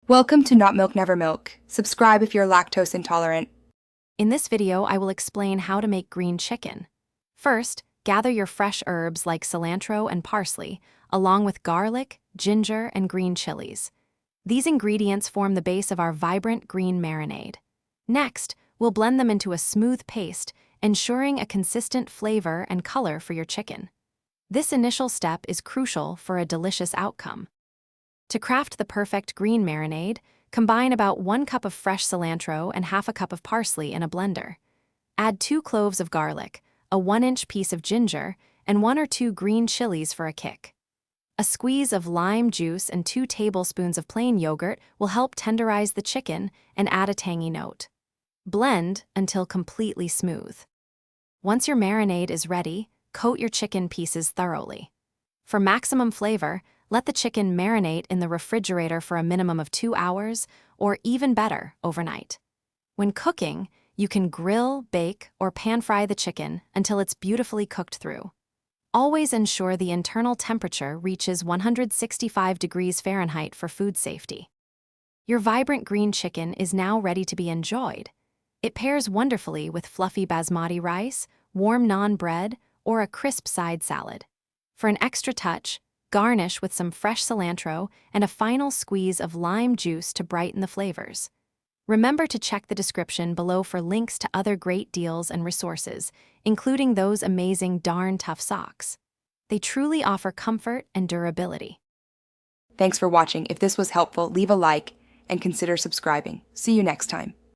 Welcome to Not Milk Never Milk. Subscribe if you're lactose intolerant. In this video, I will explain how to make green chicken. First, gather your fresh herbs like cilantro and parsley, along with garlic, ginger, and green chilies. These ingredients form the base of our vibrant green marinade. Next, we'll blend them into a smooth paste, ensuring a consistent flavor and color for your chicken. This initial step is crucial for a delicious outcome. To craft the perfect green marinade, combine about 1 cup of fresh cilantro and half a cup of parsley in a blender. Add 2 cloves of garlic, a 1-inch piece of ginger, and 1 or 2 green chilies for a kick. A squeeze of lime juice and 2 tablespoons of plain yogurt will help tenderize the chicken and add a tangy note. Blend until completely smooth. Once your marinade is ready, coat your chicken pieces thoroughly. For maximum flavor, let the chicken marinate in the refrigerator for a minimum of 2 hours, or even better, overnight. When cooking, you can grill, bake, or pan-fry the chicken until it's beautifully cooked through. Always ensure the internal temperature reaches 165 degrees Fahrenheit for food safety. Your vibrant green chicken is now ready to be enjoyed. It pairs wonderfully with fluffy basmati rice, warm naan bread, or a crisp side salad. For an extra touch, garnish with some fresh cilantro and a final squeeze of lime juice to brighten the flavors. Remember to check the description below for links to other great deals and resources, including those amazing Darn Tough socks. They truly offer comfort and durability. Thanks for watching. If this was helpful, leave a like and consider subscribing. See you next time.